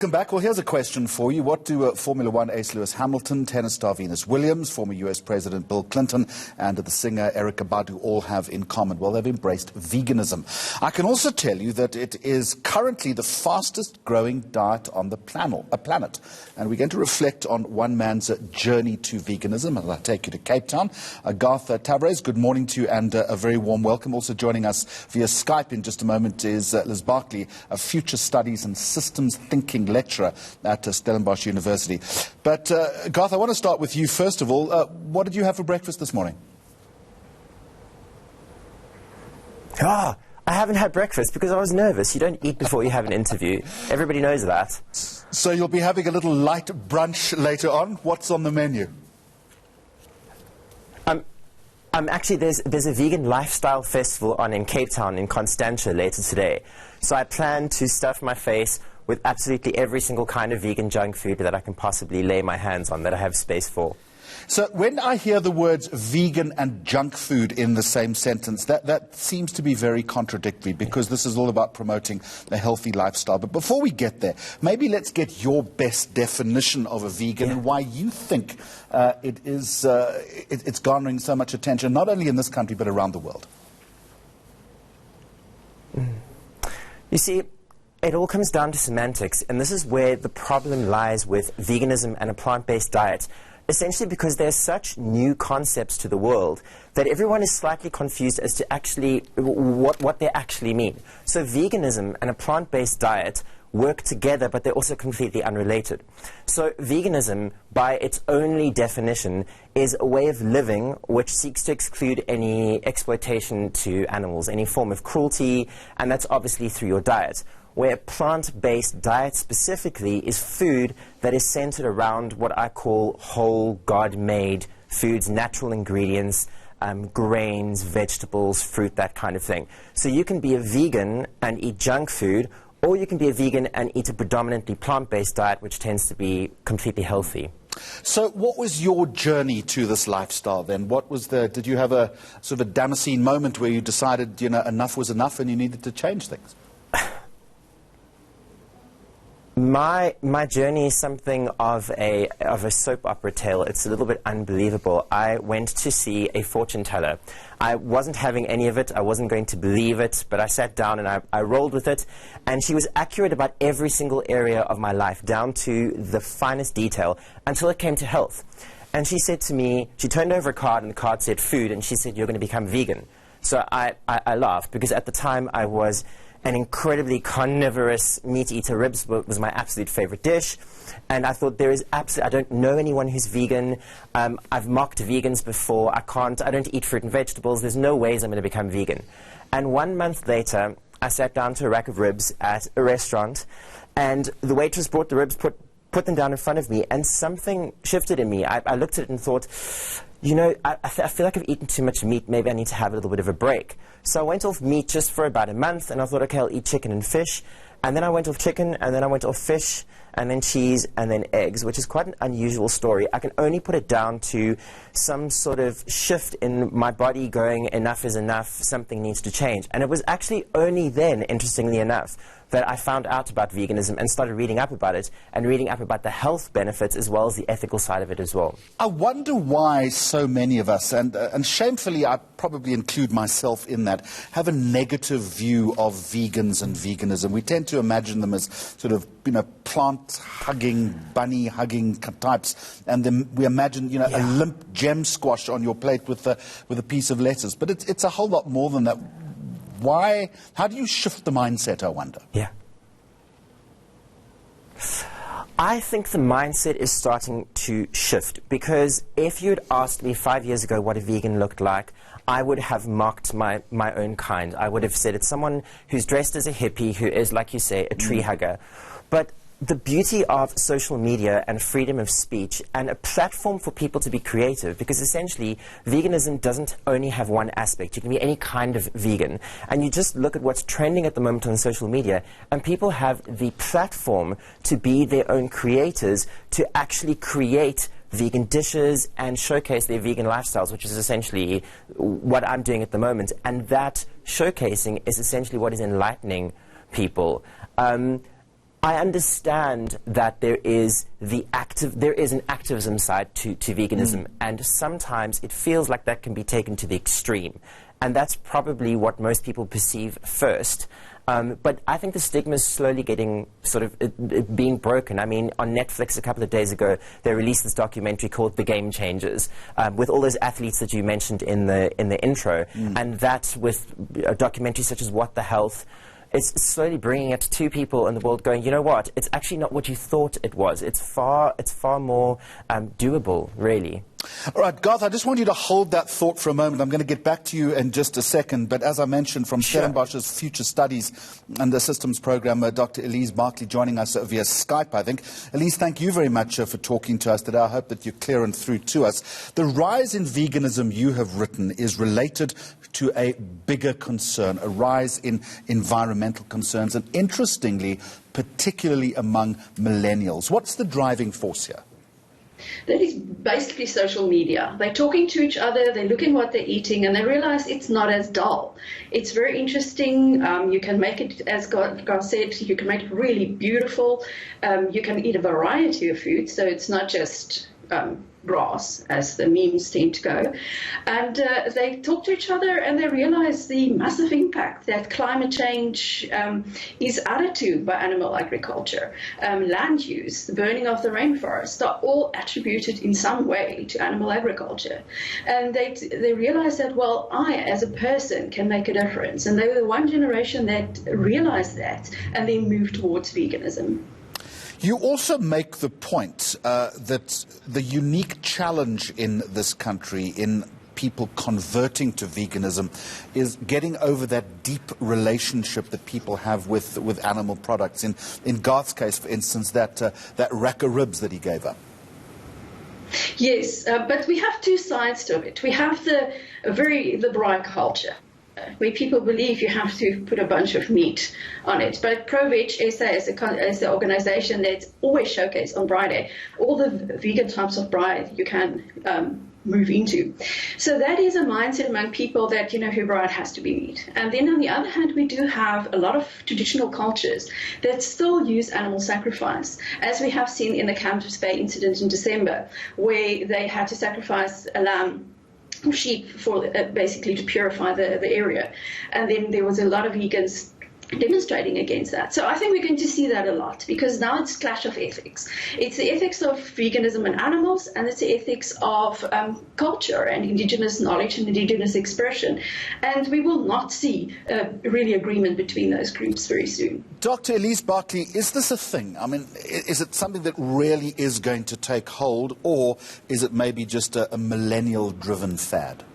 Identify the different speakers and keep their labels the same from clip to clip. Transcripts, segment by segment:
Speaker 1: Welcome back. Well, here's a question for you. What do Formula One ace Lewis Hamilton, tennis star Venus Williams, former US President Bill Clinton, and the singer Erykah Badu all have in common? Well, they've embraced veganism. I can also tell you that it is currently the fastest growing diet on the planet. And we're going to reflect on one man's journey to veganism. And I'll take you to Cape Town. Garth Tabrez, good morning to you and a very warm welcome. Also joining us via Skype in just a moment is Liz Barkley, a future studies and systems thinking lecturer at Stellenbosch University. But Garth, I want to start with you first of all. What did you have for breakfast this morning?
Speaker 2: I haven't had breakfast because I was nervous. You don't eat before you have an interview. Everybody knows that.
Speaker 1: So you'll be having a little light brunch later on. What's on the menu?
Speaker 2: Actually, there's a vegan lifestyle festival on in Cape Town in Constantia later today. So I plan to stuff my face with absolutely every single kind of vegan junk food that I can possibly lay my hands on, that I have space for.
Speaker 1: So when I hear the words vegan and junk food in the same sentence, that seems to be very contradictory, because this is all about promoting a healthy lifestyle. But before we get there, maybe let's get your best definition of a vegan and why you think it's garnering so much attention, not only in this country but around the world.
Speaker 2: You see, it all comes down to semantics, and this is where the problem lies with veganism and a plant-based diet. Essentially because there's such new concepts to the world that everyone is slightly confused as to actually what they actually mean. So veganism and a plant-based diet work together, but they're also completely unrelated. So veganism, by its only definition, is a way of living which seeks to exclude any exploitation to animals, any form of cruelty, and that's obviously through your diet. Where plant-based diet specifically is food that is centered around what I call whole, God-made foods, natural ingredients, grains, vegetables, fruit, that kind of thing. So you can be a vegan and eat junk food, or you can be a vegan and eat a predominantly plant-based diet, which tends to be completely healthy.
Speaker 1: So what was your journey to this lifestyle then? Did you have a sort of a Damascene moment where you decided, enough was enough and you needed to change things?
Speaker 2: My journey is something of a soap opera tale. It's a little bit unbelievable. I went to see a fortune teller. I wasn't having any of it. I wasn't going to believe it, but I sat down and I rolled with it, and she was accurate about every single area of my life, down to the finest detail, until it came to health. And she said to me, she turned over a card, and the card said food, and she said, "You're going to become vegan." So I laughed, because at the time I was an incredibly carnivorous meat eater. Ribs was my absolute favorite dish. And I thought, I don't know anyone who's vegan. I've mocked vegans before. I don't eat fruit and vegetables. There's no ways I'm going to become vegan. And 1 month later, I sat down to a rack of ribs at a restaurant, and the waitress brought the ribs, put them down in front of me, and something shifted in me. I looked at it and thought, I feel like I've eaten too much meat. Maybe I need to have a little bit of a break. So I went off meat just for about a month, and I thought, okay, I'll eat chicken and fish. And then I went off chicken, and then I went off fish, and then cheese, and then eggs, which is quite an unusual story. I can only put it down to some sort of shift in my body going, enough is enough, something needs to change. And it was actually only then, interestingly enough, that I found out about veganism and started reading up about it, and reading up about the health benefits as well as the ethical side of it as well.
Speaker 1: I wonder why so many of us, and shamefully I probably include myself in that, have a negative view of vegans and veganism. We tend to imagine them as sort of, plant-hugging, bunny-hugging types, and then we imagine, a limp gem squash on your plate with a piece of lettuce. But it's a whole lot more than that. Why? How do you shift the mindset, I wonder?
Speaker 2: Yeah. I think the mindset is starting to shift, because if you'd asked me 5 years ago what a vegan looked like, I would have mocked my own kind. I would have said it's someone who's dressed as a hippie, who is, like you say, a tree hugger. But the beauty of social media and freedom of speech and a platform for people to be creative, because essentially veganism doesn't only have one aspect. You can be any kind of vegan, and you just look at what's trending at the moment on social media, and people have the platform to be their own creators, to actually create vegan dishes and showcase their vegan lifestyles, which is essentially what I'm doing at the moment. And that showcasing is essentially what is enlightening people. I understand that there is an activism side to veganism, and sometimes it feels like that can be taken to the extreme, and that's probably what most people perceive first. But I think the stigma is slowly getting being broken. I mean, on Netflix a couple of days ago, they released this documentary called The Game Changers, with all those athletes that you mentioned in the intro, and that with a documentary such as What the Health. It's slowly bringing it to people in the world going, you know what, it's actually not what you thought it was. It's far more doable, really.
Speaker 1: All right, Garth, I just want you to hold that thought for a moment. I'm going to get back to you in just a second. But as I mentioned, from Stellenbosch's Future Studies and the Systems Program, Dr. Elise Barkley joining us via Skype, I think. Elise, thank you very much for talking to us today. I hope that you're clear and through to us. The rise in veganism you have written is related to a bigger concern, a rise in environmental concerns, and interestingly, particularly among millennials. What's the driving force here?
Speaker 3: That is basically social media. They're talking to each other, they're looking what they're eating, and they realize it's not as dull. It's very interesting. You can make it, as God said, you can make it really beautiful. You can eat a variety of foods, so it's not just grass, as the memes tend to go. And they talk to each other and they realize the massive impact that climate change is added to by animal agriculture. Land use, the burning of the rainforest are all attributed in some way to animal agriculture. And they realize that, well, I as a person can make a difference. And they were the one generation that realized that and then moved towards veganism.
Speaker 1: You also make the point that the unique challenge in this country in people converting to veganism is getting over that deep relationship that people have with animal products. In Garth's case, for instance, that rack of ribs that he gave up.
Speaker 3: Yes, but we have two sides to it. We have the braai culture, where people believe you have to put a bunch of meat on it. But ProVeg SA is an organization that's always showcased on Braai Day all the vegan types of braai you can move into. So that is a mindset among people that, who braai has to be meat. And then on the other hand, we do have a lot of traditional cultures that still use animal sacrifice, as we have seen in the Camps Bay incident in December, where they had to sacrifice a lamb or sheep for basically to purify the area. And then there was a lot of vegans demonstrating against that. So I think we're going to see that a lot, because now it's clash of ethics. It's the ethics of veganism and animals, and it's the ethics of culture and indigenous knowledge and indigenous expression. And we will not see really agreement between those groups very soon.
Speaker 1: Dr. Elise Barkley, is this a thing? I mean, is it something that really is going to take hold, or is it maybe just a millennial-driven fad?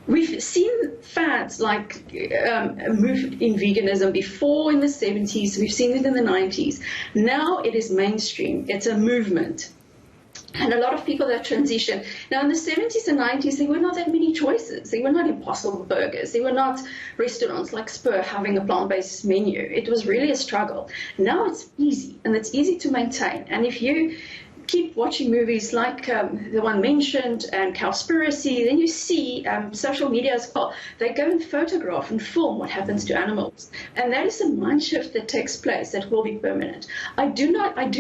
Speaker 3: We've seen fads like a move in veganism before in the 70s. We've seen it in the 90s. Now it is mainstream. It's a movement. And a lot of people that transition. Now, in the 70s and 90s, there were not that many choices. There were not Impossible Burgers. There were not restaurants like Spur having a plant-based menu. It was really a struggle. Now it's easy, and it's easy to maintain. And if you keep watching movies like the one mentioned and Cowspiracy, then you see social media as well. They go and photograph and film what happens to animals. And that is a mind shift that takes place that will be permanent. I do,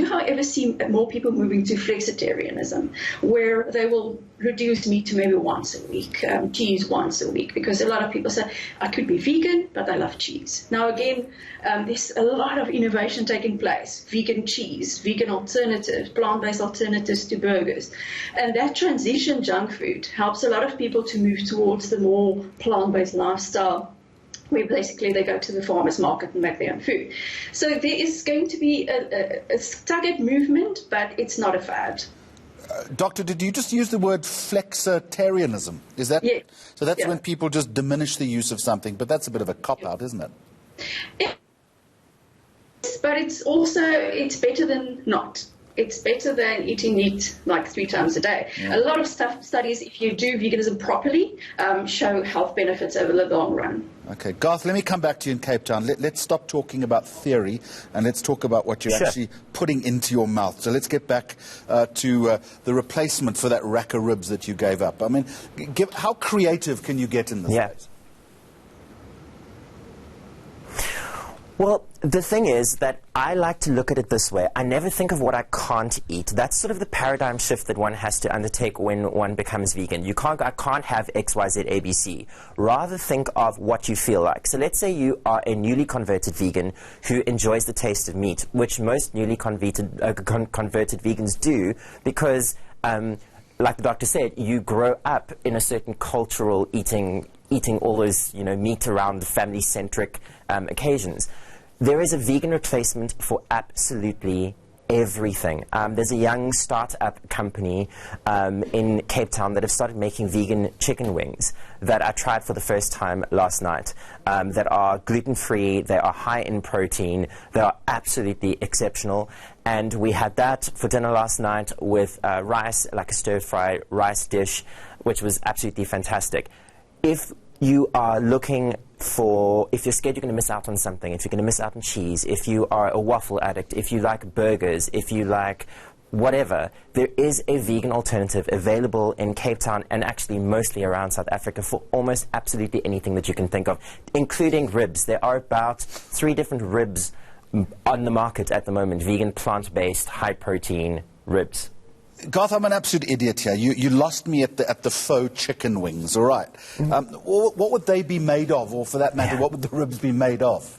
Speaker 3: however, see more people moving to flexitarianism, where they will reduce meat to maybe once a week, cheese once a week, because a lot of people say, I could be vegan, but I love cheese. Now, again, there's a lot of innovation taking place. Vegan cheese, vegan alternatives, plant-based alternatives to burgers. And that transition junk food helps a lot of people to move towards the more plant-based lifestyle, where basically they go to the farmer's market and make their own food. So there is going to be a staggered movement, but it's not a fad.
Speaker 1: Doctor, did you just use the word flexitarianism? Is that?
Speaker 3: Yeah.
Speaker 1: So that's when people just diminish the use of something, but that's a bit of a cop-out, isn't it?
Speaker 3: But it's better than not. It's better than eating meat like 3 times a day. Yeah. A lot of studies, if you do veganism properly, show health benefits over the long run.
Speaker 1: Okay, Garth, let me come back to you in Cape Town. Let's stop talking about theory and let's talk about what you're actually putting into your mouth. So let's get back to the replacement for that rack of ribs that you gave up. I mean, how creative can you get in this space?
Speaker 2: Well, the thing is that I like to look at it this way. I never think of what I can't eat. That's sort of the paradigm shift that one has to undertake when one becomes vegan. I can't have X, Y, Z, A, B, C. Rather think of what you feel like. So let's say you are a newly converted vegan who enjoys the taste of meat, which most newly converted vegans do because, like the doctor said, you grow up in a certain cultural eating all those, meat around family-centric occasions. There is a vegan replacement for absolutely everything. There's a young start-up company in Cape Town that have started making vegan chicken wings that I tried for the first time last night, that are gluten-free, they are high in protein, they are absolutely exceptional. And we had that for dinner last night with rice, like a stir-fry rice dish, which was absolutely fantastic. If you are looking for, if you're scared you're going to miss out on something, if you're going to miss out on cheese, if you are a waffle addict, if you like burgers, if you like whatever, there is a vegan alternative available in Cape Town and actually mostly around South Africa for almost absolutely anything that you can think of, including ribs. There are about 3 different ribs on the market at the moment, vegan, plant-based, high-protein ribs.
Speaker 1: Garth, I'm an absolute idiot here. You lost me at the faux chicken wings, all right. What would they be made of, or for that matter, what would the ribs be made of?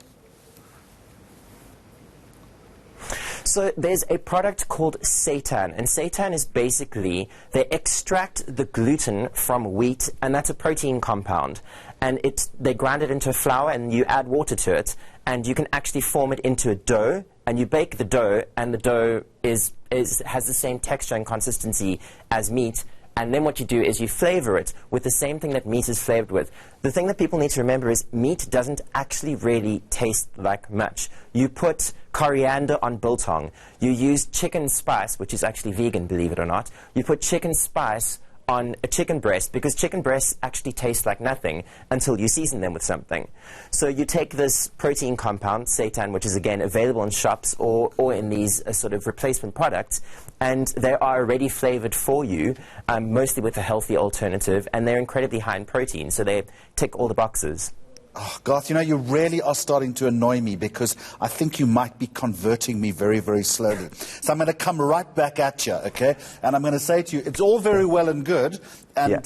Speaker 2: So there's a product called seitan, and seitan is basically, they extract the gluten from wheat, and that's a protein compound. And they grind it into a flour, and you add water to it, and you can actually form it into a dough, and you bake the dough, and the dough has the same texture and consistency as meat. And then what you do is you flavor it with the same thing that meat is flavored with. The thing that people need to remember is meat doesn't actually really taste like much. You put coriander on biltong. You use chicken spice, which is actually vegan, believe it or not. You put chicken spice on a chicken breast because chicken breasts actually taste like nothing until you season them with something. So you take this protein compound, seitan, which is again available in shops or in these sort of replacement products, and they are already flavored for you, mostly with a healthy alternative, and they're incredibly high in protein, so they tick all the boxes.
Speaker 1: Oh, Garth, you really are starting to annoy me because I think you might be converting me very, very slowly. So I'm going to come right back at you, okay? And I'm going to say to you, it's all very well and good, and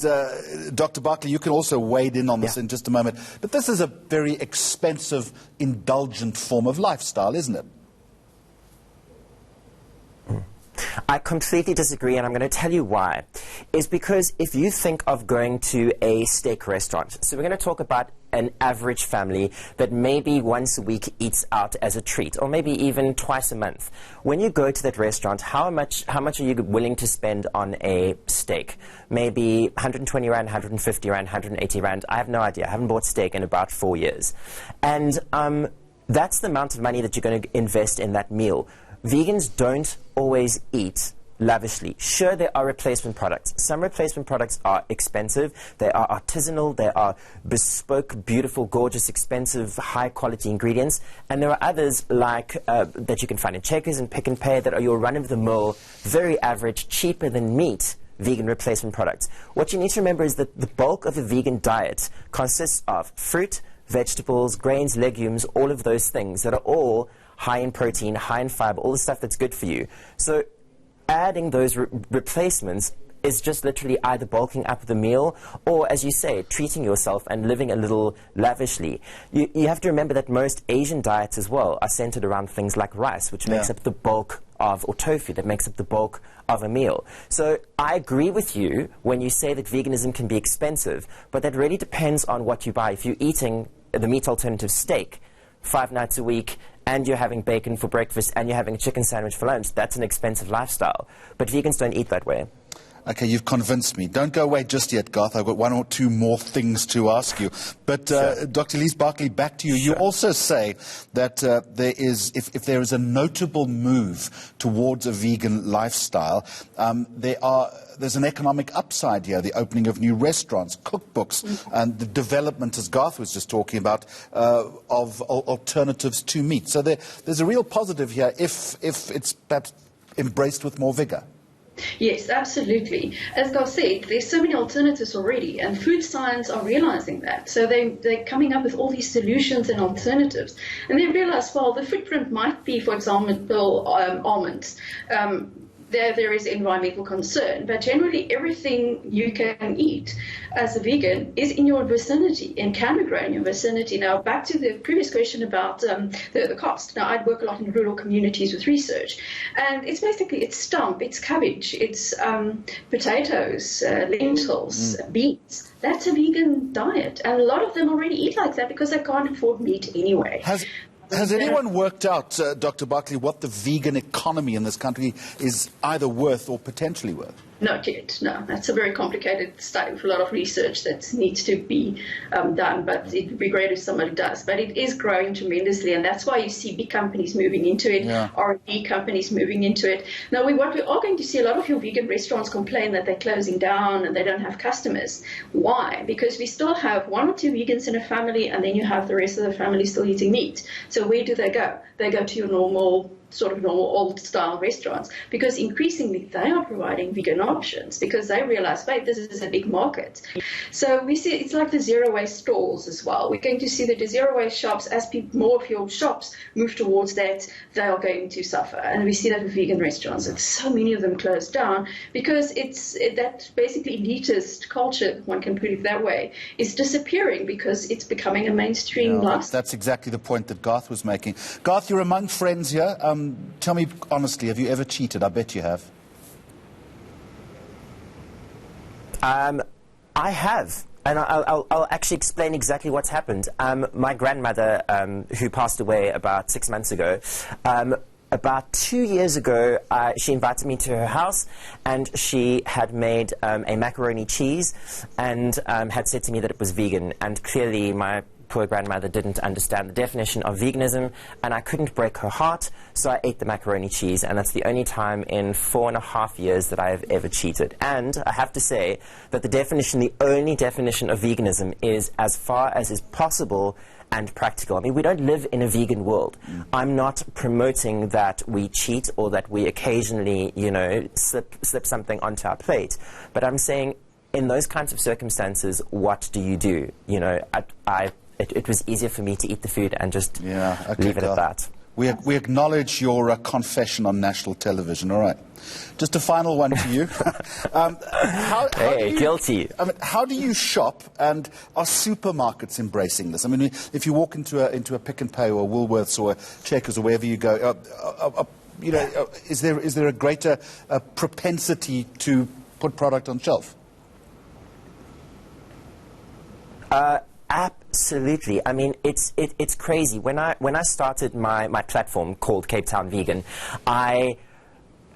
Speaker 1: Dr. Barkley, you can also wade in on this in just a moment, but this is a very expensive, indulgent form of lifestyle, isn't it?
Speaker 2: I completely disagree, and I'm going to tell you why. Is because if you think of going to a steak restaurant, so we're going to talk about an average family that maybe once a week eats out as a treat, or maybe even twice a month. When you go to that restaurant, how much are you willing to spend on a steak? Maybe 120 Rand, 150 Rand, 180 Rand. I have no idea. I haven't bought steak in about 4 years. And that's the amount of money that you're going to invest in that meal. Vegans don't always eat lavishly. Sure, there are replacement products. Some replacement products are expensive. They are artisanal. They are bespoke, beautiful, gorgeous, expensive, high-quality ingredients. And there are others like that you can find in Checkers and Pick and Pay that are your run-of-the-mill, very average, cheaper than meat vegan replacement products. What you need to remember is that the bulk of a vegan diet consists of fruit, vegetables, grains, legumes, all of those things that are all high in protein, high in fiber, all the stuff that's good for you. So adding those replacements is just literally either bulking up the meal or, as you say, treating yourself and living a little lavishly. You have to remember that most Asian diets as well are centered around things like rice, which makes up the bulk of, or tofu, that makes up the bulk of a meal. So I agree with you when you say that veganism can be expensive, but that really depends on what you buy. If you're eating the meat alternative steak 5 nights a week, and you're having bacon for breakfast, and you're having a chicken sandwich for lunch, that's an expensive lifestyle. But vegans don't eat that way.
Speaker 1: Okay, you've convinced me. Don't go away just yet, Garth. I've got 1 or 2 more things to ask you. But Dr. Lise Barkley, back to you. You also say that there is, if there is a notable move towards a vegan lifestyle, there's an economic upside here, the opening of new restaurants, cookbooks, and the development, as Garth was just talking about, of alternatives to meat. So there's a real positive here if it's perhaps embraced with more vigor.
Speaker 3: Yes, absolutely. As Garth said, there's so many alternatives already, and food science are realizing that. So they're coming up with all these solutions and alternatives. And they realize, well, the footprint might be, for example, almonds. There is environmental concern, but generally everything you can eat as a vegan is in your vicinity and can be grown in your vicinity. Now, back to the previous question about the cost. Now, I work a lot in rural communities with research, and it's basically, it's stump, it's cabbage, it's potatoes, lentils, beans. That's a vegan diet, and a lot of them already eat like that because they can't afford meat anyway.
Speaker 1: Has anyone worked out, Dr. Barkley, what the vegan economy in this country is either worth or potentially worth?
Speaker 3: Not yet, no. That's a very complicated study with a lot of research that needs to be done, but it would be great if somebody does. But it is growing tremendously, and that's why you see big companies moving into it, R&D companies moving into it. Now, what we are going to see, a lot of your vegan restaurants complain that they're closing down and they don't have customers. Why? Because we still have 1 or 2 vegans in a family, and then you have the rest of the family still eating meat. So where do they go? They go to your normal old-style restaurants, because increasingly they are providing vegan options because they realize, wait, this is a big market. So we see it's like the zero-waste stalls as well. We're going to see that the zero-waste shops, as more of your shops move towards that, they are going to suffer. And we see that with vegan restaurants. And so many of them close down because that basically elitist culture, one can put it that way, is disappearing because it's becoming a mainstream lifestyle.
Speaker 1: That's exactly the point that Garth was making. Garth, you're among friends here. Tell me honestly, have you ever cheated? I bet you have.
Speaker 2: I have. And I'll actually explain exactly what's happened. My grandmother, who passed away about 6 months ago, about 2 years ago, she invited me to her house, and she had made a macaroni cheese and had said to me that it was vegan. And clearly my poor grandmother didn't understand the definition of veganism, and I couldn't break her heart, so I ate the macaroni cheese, and that's the only time in 4.5 years that I have ever cheated. And I have to say that the only definition of veganism is as far as is possible and practical. I mean, we don't live in a vegan world. I'm not promoting that we cheat or that we occasionally, slip something onto our plate, but I'm saying in those kinds of circumstances, what do you do? It was easier for me to eat the food and just leave it at that.
Speaker 1: We acknowledge your confession on national television. All right. Just a final one to you.
Speaker 2: Guilty.
Speaker 1: I mean, how do you shop, and are supermarkets embracing this? I mean, if you walk into a Pick and Pay or Woolworths or Checkers or wherever you go, is there a greater propensity to put product on shelf?
Speaker 2: Absolutely. I mean, it's crazy. When I started my platform called Cape Town Vegan,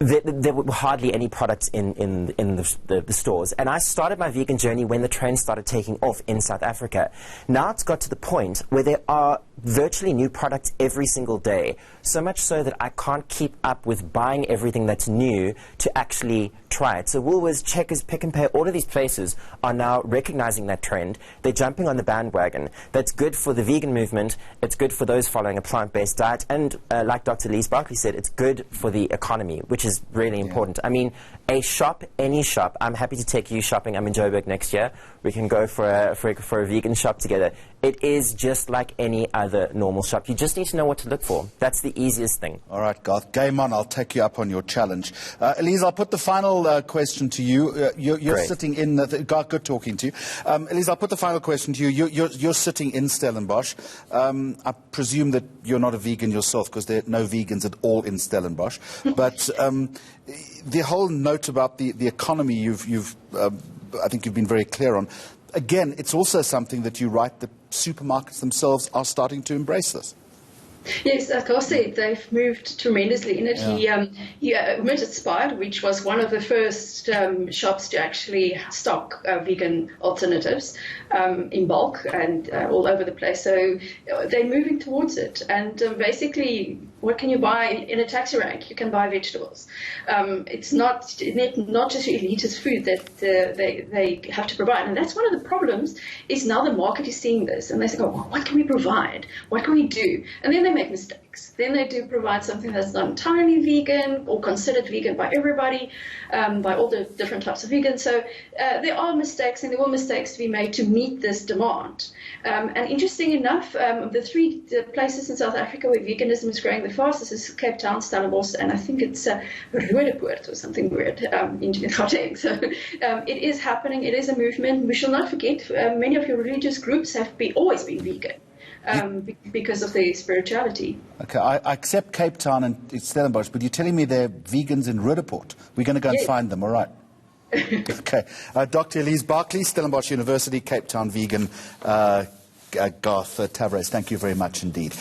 Speaker 2: there were hardly any products in the stores. And I started my vegan journey when the trend started taking off in South Africa. Now it's got to the point where there are virtually new products every single day, so much so that I can't keep up with buying everything that's new to actually try it. So Woolworths, Checkers, Pick and Pay, all of these places are now recognizing that trend. They're jumping on the bandwagon. That's good for the vegan movement. It's good for those following a plant-based diet. And like Dr. Lise Barkley said, it's good for the economy, which is really important. I mean, any shop. I'm happy to take you shopping. I'm in Joburg next year. We can go for a vegan shop together. It is just like any other normal shop. You just need to know what to look for. That's the easiest thing.
Speaker 1: All right, Garth, game on. I'll take you up on your challenge. Elise, I'll put the final question to you. You're sitting in... Garth, good talking to you. Elise, I'll put the final question to you. You're sitting in Stellenbosch. I presume that you're not a vegan yourself, because there are no vegans at all in Stellenbosch. But the whole note about the economy, I think you've been very clear on. Again, it's also something that you write that supermarkets themselves are starting to embrace this.
Speaker 3: Yes, like I said, they've moved tremendously in it. He omitted Spire, which was one of the first shops to actually stock vegan alternatives in bulk and all over the place. So they're moving towards it. And basically, what can you buy in a taxi rank? You can buy vegetables. It's not just elitist food that they have to provide. And that's one of the problems, is now the market is seeing this. And they say, well, what can we provide? What can we do? And then they make mistakes. mistakes. Then they do provide something that's not entirely vegan or considered vegan by everybody, by all the different types of vegans. So there are mistakes, and there were mistakes to be made to meet this demand. And interesting enough, the places in South Africa where veganism is growing the fastest is Cape Town, Stellenbosch, and I think it's Roodepoort or something weird in Gauteng. So it is happening. It is a movement. We shall not forget, many of your religious groups have always been vegan. Because of their spirituality.
Speaker 1: Okay, I accept Cape Town and Stellenbosch, but you're telling me they're vegans in Roodepoort. We're going to go and find them, all right? Okay. Dr. Elise Barkley, Stellenbosch University, Cape Town vegan, Garth Tavares, thank you very much indeed.